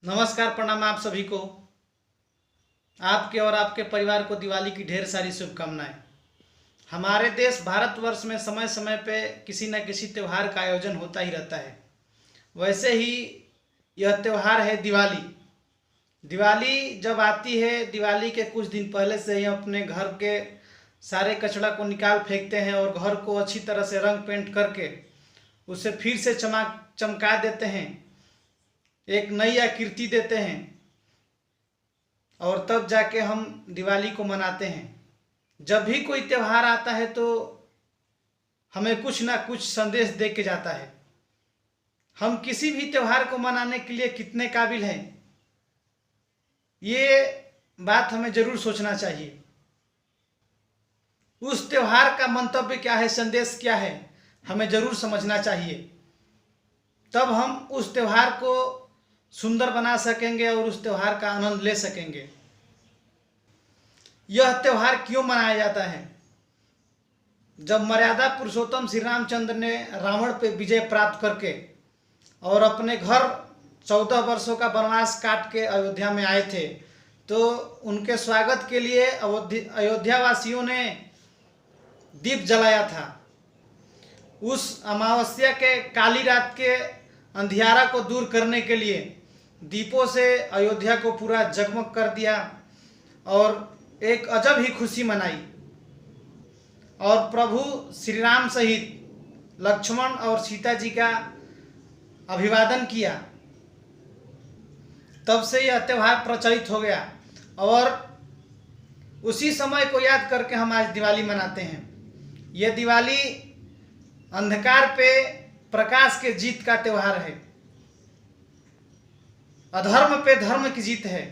नमस्कार, प्रणाम आप सभी को। आपके और आपके परिवार को दिवाली की ढेर सारी शुभकामनाएं। हमारे देश भारतवर्ष में समय समय पे किसी न किसी त्यौहार का आयोजन होता ही रहता है। वैसे ही यह त्यौहार है दिवाली। दिवाली जब आती है, दिवाली के कुछ दिन पहले से ही अपने घर के सारे कचरा को निकाल फेंकते हैं और घर को अच्छी तरह से रंग पेंट करके उसे फिर से चमका देते हैं, एक नई आकृति देते हैं और तब जाके हम दिवाली को मनाते हैं। जब भी कोई त्यौहार आता है तो हमें कुछ ना कुछ संदेश दे के जाता है। हम किसी भी त्यौहार को मनाने के लिए कितने काबिल हैं, ये बात हमें जरूर सोचना चाहिए। उस त्यौहार का मंतव्य क्या है, संदेश क्या है, हमें जरूर समझना चाहिए। तब हम उस त्यौहार को सुंदर बना सकेंगे और उस त्यौहार का आनंद ले सकेंगे। यह त्यौहार क्यों मनाया जाता है? जब मर्यादा पुरुषोत्तम श्री रामचंद्र ने रावण पे विजय प्राप्त करके और अपने घर 14 वर्षों का वनवास काट के अयोध्या में आए थे, तो उनके स्वागत के लिए अयोध्या वासियों ने दीप जलाया था। उस अमावस्या के काली रात के अंधियारा को दूर करने के लिए दीपों से अयोध्या को पूरा जगमग कर दिया और एक अजब ही खुशी मनाई और प्रभु श्री राम सहित लक्ष्मण और सीता जी का अभिवादन किया। तब से यह त्यौहार प्रचलित हो गया और उसी समय को याद करके हम आज दिवाली मनाते हैं। यह दिवाली अंधकार पे प्रकाश के जीत का त्यौहार है। अधर्म पे धर्म की जीत है,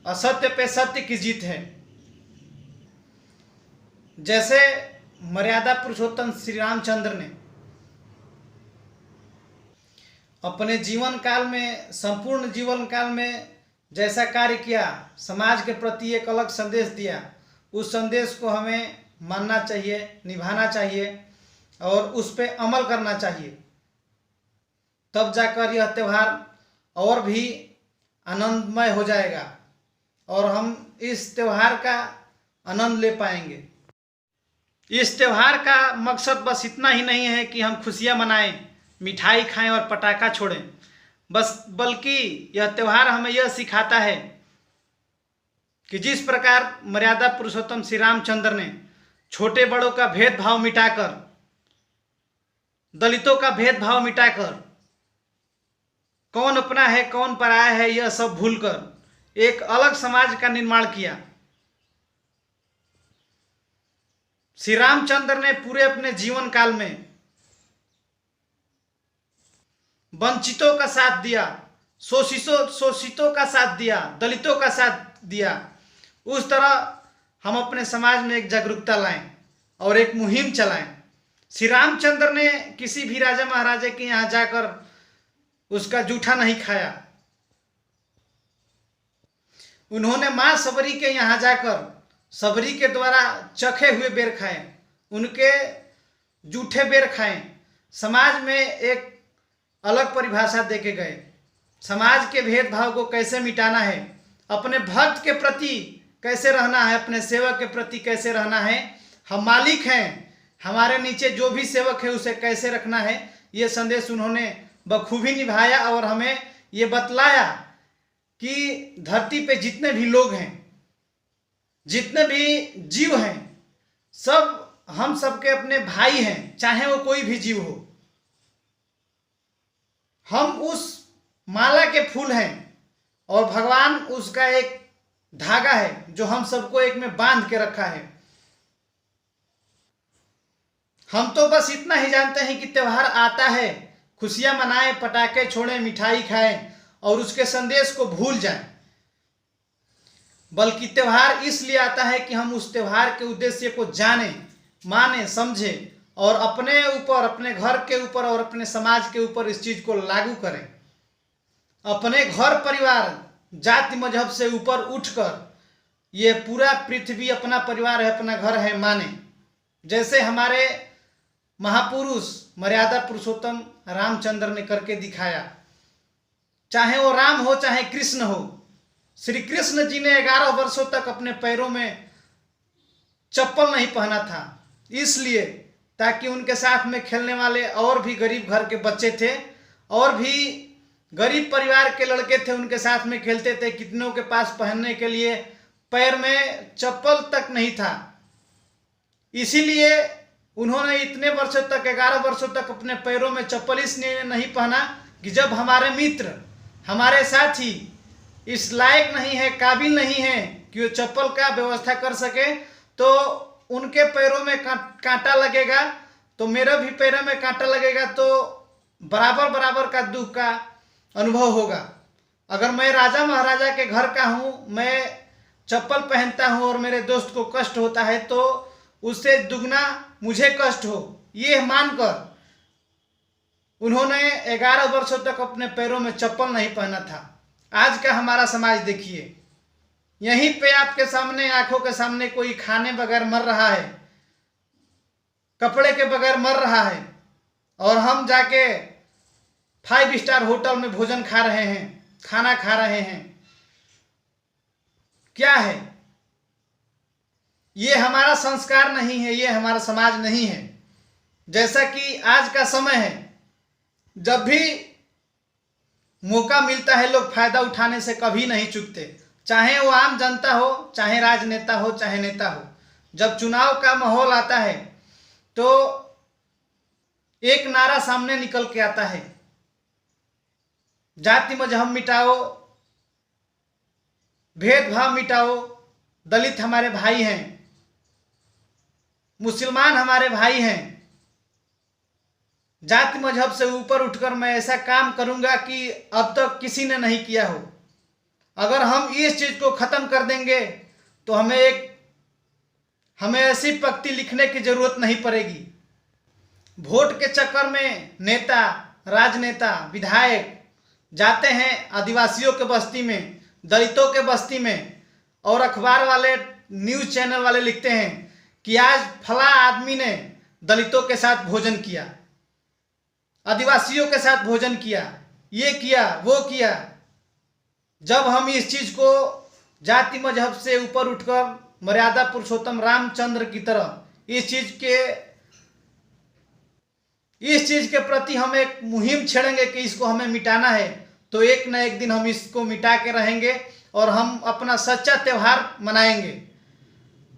असत्य पे सत्य की जीत है। जैसे मर्यादा पुरुषोत्तम श्री रामचंद्र ने अपने जीवन काल में, संपूर्ण जीवन काल में जैसा कार्य किया, समाज के प्रति एक अलग संदेश दिया, उस संदेश को हमें मानना चाहिए, निभाना चाहिए और उस पर अमल करना चाहिए। तब जाकर यह त्यौहार और भी आनंदमय हो जाएगा और हम इस त्यौहार का आनंद ले पाएंगे। इस त्यौहार का मकसद बस इतना ही नहीं है कि हम खुशियां मनाएं, मिठाई खाएं और पटाखा छोड़ें, बल्कि यह त्यौहार हमें यह सिखाता है कि जिस प्रकार मर्यादा पुरुषोत्तम श्री रामचंद्र ने छोटे बड़ों का भेदभाव मिटाकर, दलितों का भेदभाव मिटाकर, कौन अपना है कौन पराया है यह सब भूलकर एक अलग समाज का निर्माण किया। श्री रामचंद्र ने पूरे अपने जीवन काल में वंचितों का साथ दिया, शोषितों का साथ दिया, दलितों का साथ दिया। उस तरह हम अपने समाज में एक जागरूकता लाएं और एक मुहिम चलाएं। श्री रामचंद्र ने किसी भी राजा महाराजा के यहाँ जाकर उसका जूठा नहीं खाया। उन्होंने मां सबरी के यहाँ जाकर सबरी के द्वारा चखे हुए बेर खाए, उनके जूठे बेर खाए। समाज में एक अलग परिभाषा देके गए, समाज के भेदभाव को कैसे मिटाना है, अपने भक्त के प्रति कैसे रहना है, अपने सेवक के प्रति कैसे रहना है। हम मालिक हैं, हमारे नीचे जो भी सेवक है उसे कैसे रखना है, ये संदेश उन्होंने बखूबी निभाया और हमें ये बतलाया कि धरती पे जितने भी लोग हैं, जितने भी जीव हैं, सब हम सबके अपने भाई हैं, चाहे वो कोई भी जीव हो। हम उस माला के फूल हैं और भगवान उसका एक धागा है जो हम सबको एक में बांध के रखा है। हम तो बस इतना ही जानते हैं कि त्यौहार आता है, खुशियां मनाएं, पटाखे छोड़ें, मिठाई खाएं और उसके संदेश को भूल जाएं। बल्कि त्यौहार इसलिए आता है कि हम उस त्यौहार के उद्देश्य को जानें, माने, समझें और अपने ऊपर, अपने घर के ऊपर और अपने समाज के ऊपर इस चीज को लागू करें। अपने घर परिवार, जाति मजहब से ऊपर उठकर ये पूरा पृथ्वी अपना परिवार है, अपना घर है माने। जैसे हमारे महापुरुष मर्यादा पुरुषोत्तम रामचंद्र ने करके दिखाया। चाहे वो राम हो चाहे कृष्ण हो। श्री कृष्ण जी ने 11 वर्षों तक अपने पैरों में चप्पल नहीं पहना था, इसलिए ताकि उनके साथ में खेलने वाले और भी गरीब घर के बच्चे थे और भी गरीब परिवार के लड़के थे, उनके साथ में खेलते थे। कितनों के पास पहनने के लिए पैर में चप्पल तक नहीं था, इसीलिए उन्होंने इतने वर्षों तक 11 वर्षों तक अपने पैरों में चप्पल इसलिए नहीं पहना कि जब हमारे मित्र हमारे साथी इस लायक नहीं है, काबिल नहीं है कि वो चप्पल का व्यवस्था कर सके, तो उनके पैरों में कांटा लगेगा तो मेरे भी पैरों में कांटा लगेगा, तो बराबर बराबर का दुख का अनुभव होगा। अगर मैं राजा महाराजा के घर का हूँ, मैं चप्पल पहनता हूँ और मेरे दोस्त को कष्ट होता है, तो उससे दुगना मुझे कष्ट हो, ये मानकर उन्होंने 11 वर्षों तक अपने पैरों में चप्पल नहीं पहना था। आज का हमारा समाज देखिए, यहीं पे आपके सामने आंखों के सामने कोई खाने बगैर मर रहा है, कपड़े के बगैर मर रहा है, और हम जाके 5 स्टार होटल में भोजन खा रहे हैं, खाना खा रहे हैं। क्या है ये? हमारा संस्कार नहीं है, ये हमारा समाज नहीं है। जैसा कि आज का समय है, जब भी मौका मिलता है लोग फायदा उठाने से कभी नहीं चूकते, चाहे वो आम जनता हो, चाहे राजनेता हो, चाहे नेता हो। जब चुनाव का माहौल आता है तो एक नारा सामने निकल के आता है, जाति मजहब मिटाओ, भेदभाव मिटाओ, दलित हमारे भाई हैं, मुसलमान हमारे भाई हैं, जाति मजहब से ऊपर उठकर मैं ऐसा काम करूंगा कि अब तक किसी ने नहीं किया हो। अगर हम इस चीज को खत्म कर देंगे तो हमें ऐसी पंक्ति लिखने की जरूरत नहीं पड़ेगी। वोट के चक्कर में नेता, राजनेता, विधायक जाते हैं आदिवासियों के बस्ती में, दलितों के बस्ती में, और अखबार वाले, न्यूज चैनल वाले लिखते हैं कि आज फला आदमी ने दलितों के साथ भोजन किया, आदिवासियों के साथ भोजन किया, ये किया, वो किया। जब हम इस चीज को जाति मजहब से ऊपर उठकर मर्यादा पुरुषोत्तम रामचंद्र की तरह इस चीज के प्रति हम एक मुहिम छेड़ेंगे कि इसको हमें मिटाना है, तो एक न एक दिन हम इसको मिटा के रहेंगे और हम अपना सच्चा त्यौहार मनाएंगे।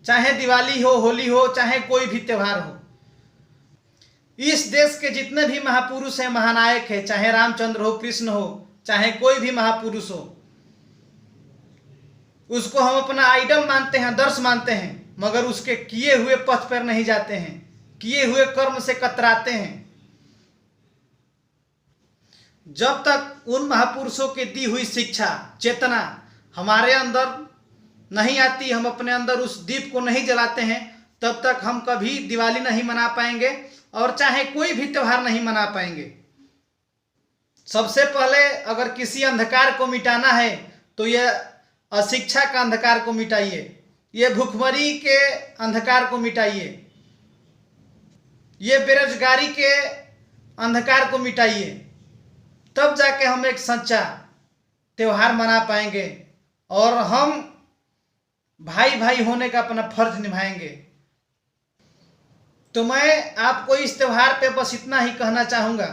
चाहे दिवाली हो, होली हो, चाहे कोई भी त्यौहार हो। इस देश के जितने भी महापुरुष हैं, महानायक हैं, चाहे रामचंद्र हो, कृष्ण हो, चाहे कोई भी महापुरुष हो, उसको हम अपना आइडल मानते हैं, आदर्श मानते हैं, मगर उसके किए हुए पथ पर नहीं जाते हैं, किए हुए कर्म से कतराते हैं। जब तक उन महापुरुषों की दी हुई शिक्षा, चेतना हमारे अंदर नहीं आती, हम अपने अंदर उस दीप को नहीं जलाते हैं, तब तक हम कभी दिवाली नहीं मना पाएंगे और चाहे कोई भी त्यौहार नहीं मना पाएंगे। सबसे पहले अगर किसी अंधकार को मिटाना है तो यह अशिक्षा का अंधकार को मिटाइए, ये भूखमरी के अंधकार को मिटाइए, ये बेरोजगारी के अंधकार को मिटाइए, तब जाके हम एक सच्चा त्यौहार मना पाएंगे और हम भाई भाई होने का अपना फर्ज निभाएंगे। तो मैं आपको इस त्यौहार पे बस इतना ही कहना चाहूँगा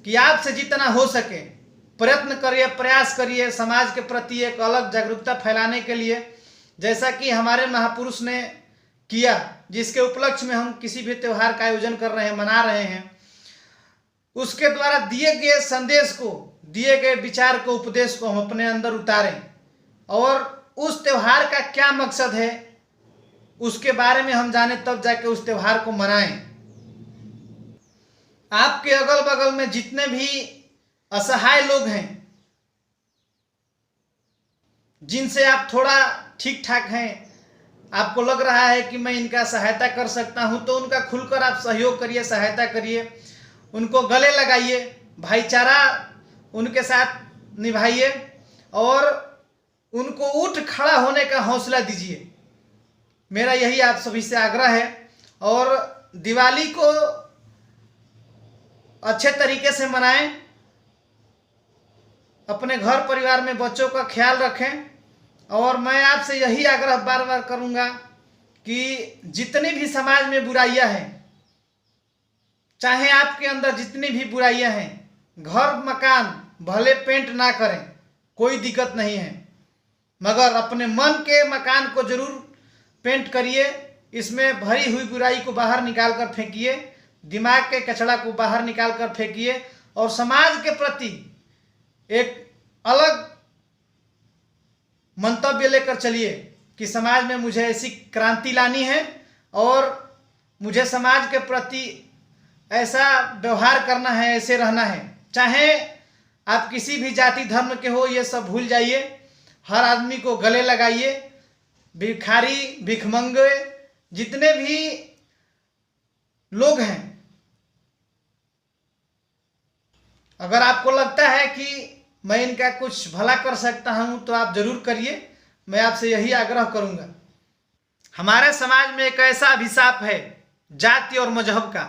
कि आपसे जितना हो सके प्रयत्न करिए, प्रयास करिए समाज के प्रति एक अलग जागरूकता फैलाने के लिए, जैसा कि हमारे महापुरुष ने किया, जिसके उपलक्ष्य में हम किसी भी त्यौहार का आयोजन कर रहे हैं, मना रहे हैं। उसके द्वारा दिए गए संदेश को, दिए गए विचार को, उपदेश को हम अपने अंदर उतारें और उस त्यौहार का क्या मकसद है उसके बारे में हम जाने, तब जाके उस त्यौहार को मनाएं। आपके अगल बगल में जितने भी असहाय लोग हैं, जिनसे आप थोड़ा ठीक ठाक हैं, आपको लग रहा है कि मैं इनका सहायता कर सकता हूं, तो उनका खुलकर आप सहयोग करिए, सहायता करिए, उनको गले लगाइए, भाईचारा उनके साथ निभाइए और उनको उठ खड़ा होने का हौसला दीजिए। मेरा यही आप सभी से आग्रह है। और दिवाली को अच्छे तरीके से मनाएं, अपने घर परिवार में बच्चों का ख्याल रखें। और मैं आपसे यही आग्रह बार बार करूंगा कि जितनी भी समाज में बुराइयां हैं, चाहे आपके अंदर जितनी भी बुराइयां हैं, घर मकान भले पेंट ना करें, कोई दिक्कत नहीं है, मगर अपने मन के मकान को जरूर पेंट करिए। इसमें भरी हुई बुराई को बाहर निकाल कर फेंकिए, दिमाग के कचरा को बाहर निकाल कर फेंकिए और समाज के प्रति एक अलग मंतव्य लेकर चलिए कि समाज में मुझे ऐसी क्रांति लानी है और मुझे समाज के प्रति ऐसा व्यवहार करना है, ऐसे रहना है। चाहे आप किसी भी जाति धर्म के हो, ये सब भूल जाइए। हर आदमी को गले लगाइए। भिखारी भिखमंगे जितने भी लोग हैं, अगर आपको लगता है कि मैं इनका कुछ भला कर सकता हूं तो आप जरूर करिए। मैं आपसे यही आग्रह करूंगा। हमारे समाज में एक ऐसा अभिशाप है जाति और मजहब का।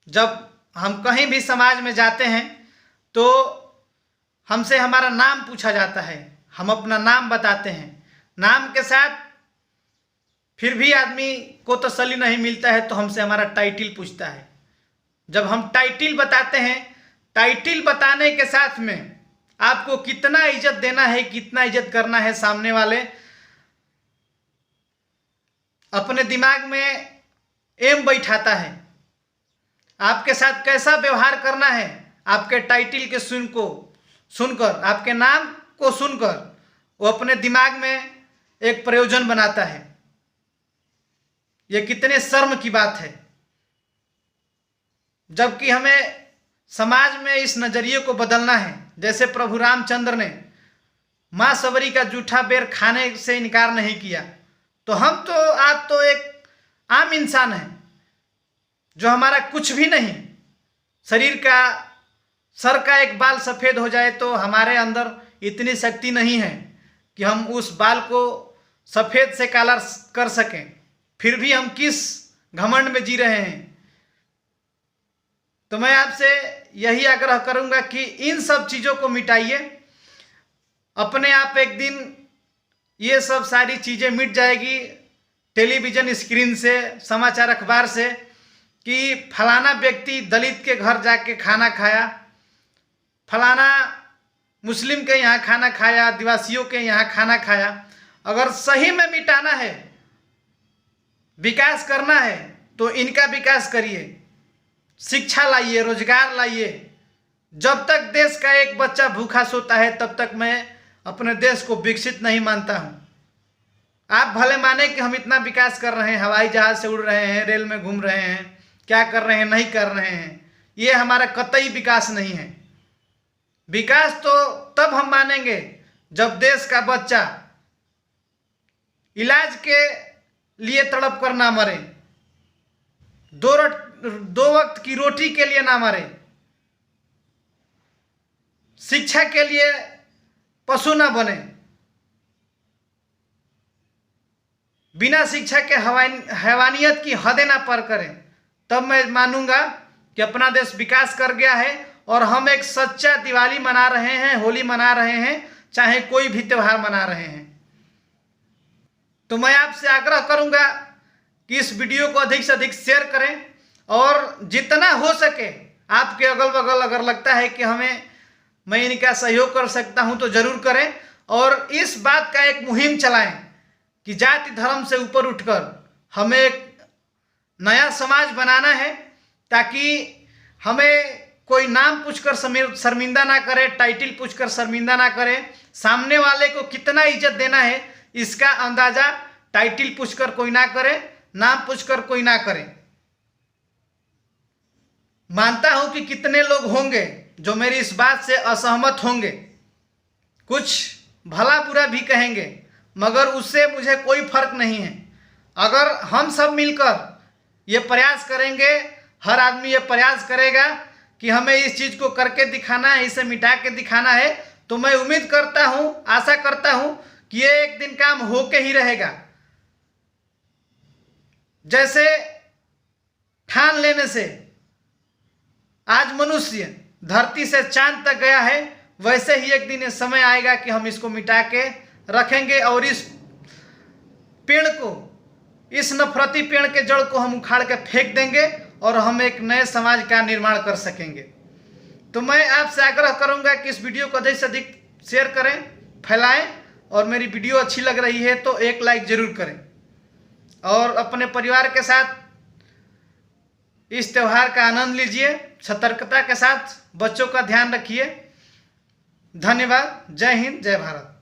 जब हम कहीं भी समाज में जाते हैं तो हमसे हमारा नाम पूछा जाता है, हम अपना नाम बताते हैं, नाम के साथ फिर भी आदमी को तसल्ली नहीं मिलता है तो हमसे हमारा टाइटिल पूछता है। जब हम टाइटिल बताते हैं, टाइटिल बताने के साथ में आपको कितना इज्जत देना है, कितना इज्जत करना है, सामने वाले अपने दिमाग में एम बैठाता है। आपके साथ कैसा व्यवहार करना है, आपके टाइटिल के सुनकर, आपके नाम को सुनकर वो अपने दिमाग में एक प्रयोजन बनाता है। ये कितने शर्म की बात है। जबकि हमें समाज में इस नजरिए को बदलना है। जैसे प्रभु रामचंद्र ने मां सबरी का जूठा बेर खाने से इनकार नहीं किया, तो हम तो आप तो एक आम इंसान हैं जो हमारा कुछ भी नहीं, शरीर का सर का एक बाल सफेद हो जाए तो हमारे अंदर इतनी शक्ति नहीं है कि हम उस बाल को सफेद से काला कर सकें। फिर भी हम किस घमंड में जी रहे हैं। तो मैं आपसे यही आग्रह करूंगा कि इन सब चीजों को मिटाइए। अपने आप एक दिन ये सब सारी चीजें मिट जाएगी टेलीविजन स्क्रीन से, समाचार अखबार से, कि फलाना व्यक्ति दलित के घर जाके खाना खाया, फलाना मुस्लिम के यहाँ खाना खाया, आदिवासियों के यहाँ खाना खाया। अगर सही में मिटाना है, विकास करना है, तो इनका विकास करिए, शिक्षा लाइए, रोजगार लाइए। जब तक देश का एक बच्चा भूखा सोता है तब तक मैं अपने देश को विकसित नहीं मानता हूं। आप भले माने कि हम इतना विकास कर रहे हैं, हवाई जहाज से उड़ रहे हैं, रेल में घूम रहे हैं, क्या कर रहे हैं, नहीं कर रहे हैं, ये हमारा कतई विकास नहीं है। विकास तो तब हम मानेंगे जब देश का बच्चा इलाज के लिए तड़प कर ना मरे, दो वक्त की रोटी के लिए ना मरे, शिक्षा के लिए पशु ना बने, बिना शिक्षा के हैवानियत की हदें ना पार करें। तब मैं मानूंगा कि अपना देश विकास कर गया है और हम एक सच्चा दिवाली मना रहे हैं, होली मना रहे हैं, चाहे कोई भी त्यौहार मना रहे हैं। तो मैं आपसे आग्रह करूंगा कि इस वीडियो को अधिक से अधिक शेयर करें और जितना हो सके आपके अगल बगल अगर लगता है कि मैं इनका सहयोग कर सकता हूं तो जरूर करें। और इस बात का एक मुहिम चलाएं कि जाति धर्म से ऊपर उठकर हमें एक नया समाज बनाना है, ताकि हमें कोई नाम पूछकर शर्मिंदा ना करे, टाइटिल पूछकर शर्मिंदा ना करे। सामने वाले को कितना इज्जत देना है इसका अंदाजा टाइटिल पूछकर कोई ना करे, नाम पूछकर कोई ना करे। मानता हूं कि कितने लोग होंगे जो मेरी इस बात से असहमत होंगे, कुछ भला बुरा भी कहेंगे, मगर उससे मुझे कोई फर्क नहीं है। अगर हम सब मिलकर ये प्रयास करेंगे, हर आदमी ये प्रयास करेगा कि हमें इस चीज को करके दिखाना है, इसे मिटा के दिखाना है, तो मैं उम्मीद करता हूं, आशा करता हूं कि ये एक दिन काम होके ही रहेगा। जैसे ठान लेने से आज मनुष्य धरती से चांद तक गया है, वैसे ही एक दिन ये समय आएगा कि हम इसको मिटा के रखेंगे और इस पेड़ को, इस नफरती पेड़ के जड़ को हम उखाड़ के फेंक देंगे और हम एक नए समाज का निर्माण कर सकेंगे। तो मैं आपसे आग्रह करूंगा कि इस वीडियो को अधिक से अधिक शेयर करें, फैलाएं, और मेरी वीडियो अच्छी लग रही है तो एक लाइक जरूर करें और अपने परिवार के साथ इस त्यौहार का आनंद लीजिए। सतर्कता के साथ बच्चों का ध्यान रखिए। धन्यवाद। जय हिंद, जय भारत।